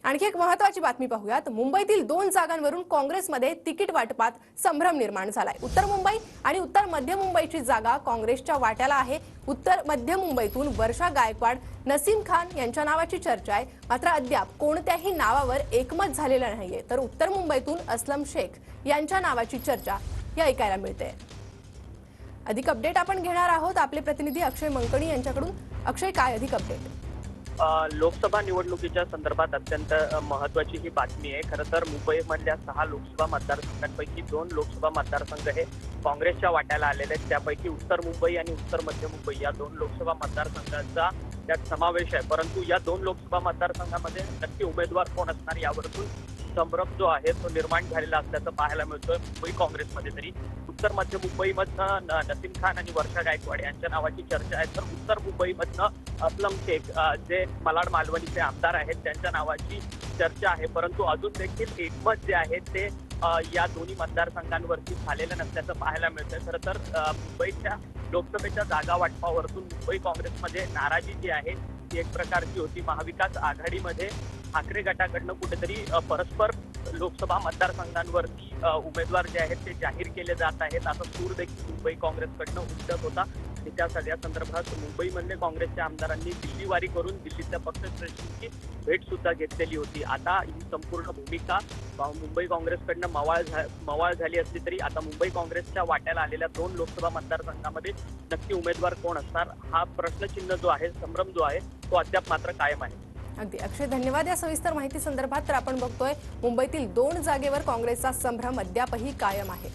आणखी एक महत्त्वाची बातमी पाहूयात। मुंबईतील 2 जागांवरून काँग्रेसमध्ये तिकीट वाटपात संभ्रम निर्माण झालाय। उत्तर मुंबई आणि उत्तर मध्य मुंबईची जागा काँग्रेसच्या वाट्याला आहे। उत्तर मध्य मुंबईतून वर्षा गायकवाड, नसीम खान यांच्या नावाची चर्चा आहे, मात्र अद्याप कोणत्याही नावावर एकमत झालेलं नाहीये। तर उत्तर मुंबईतून असलम शेख यांच्या नावाची चर्चा या ऐकायला मिळते। अधिक अपडेट आपण घेणार आहोत आपले प्रतिनिधी अक्षय मंकणी यांच्याकडून। अक्षय, काय अधिक अपडेट? लोकसभा निवडणुकीच्या संदर्भात अत्यंत महत्त्वाची ही बातमी आहे। खरं तर मुंबईमधल्या 6 लोकसभा मतदारसंघांपैकी 2 लोकसभा मतदारसंघ हे काँग्रेसच्या वाट्याला आलेले आहेत। त्यापैकी उत्तर मुंबई आणि उत्तर मध्य मुंबई या 2 लोकसभा मतदारसंघांचा त्यात समावेश आहे। परंतु या 2 लोकसभा मतदारसंघांमध्ये नक्की उमेदवार कोण असणार यावरून संभ्रम जो आहे तो निर्माण झालेला असल्याचं पाहायला मिळतोय मुंबई काँग्रेसमध्ये। तरी उत्तर मध्य मुंबईमधनं नसीम खान आणि वर्षा गायकवाड यांच्या नावाची चर्चा आहे, तर उत्तर मुंबईमधनं असलम शेख जे मलाड मालवणीचे आमदार आहेत त्यांच्या नावाची चर्चा आहे। परंतु अजून देखील एकमत जे आहे ते या दोन्ही मतदारसंघांवरती झालेलं नसल्याचं पाहायला मिळतंय। खरं तर मुंबईच्या लोकसभेच्या जागा वाटपावरून मुंबई काँग्रेसमध्ये नाराजी जी आहे ती एक प्रकारची होती। महाविकास आघाडीमध्ये ठाकरे गटाकडनं कुठेतरी परस्पर लोकसभा मतदारसंघांवरती उमेदवार जे आहेत ते जाहीर केले जात आहेत असा सूर देखील मुंबई काँग्रेसकडनं उमटत होता। आणि त्या सगळ्या संदर्भात मुंबईमधले काँग्रेसच्या आमदारांनी दिल्लीवारी करून दिल्लीतल्या पक्षश्रेष्ठींची भेट सुद्धा घेतलेली होती। आता ही संपूर्ण भूमिका मुंबई काँग्रेसकडनं मवाळ झाली असली तरी आता मुंबई काँग्रेसच्या वाट्याला आलेल्या 2 लोकसभा मतदारसंघामध्ये नक्की उमेदवार कोण असणार हा प्रश्नचिन्ह जो आहे, संभ्रम जो आहे तो अद्याप मात्र कायम आहे। अगदी अक्षय, धन्यवाद या सविस्तर माहिती संदर्भात। तर आपण बघतोय मुंबईतील 2 जागेवर काँग्रेसचा संभ्रम अद्यापही कायम आहे।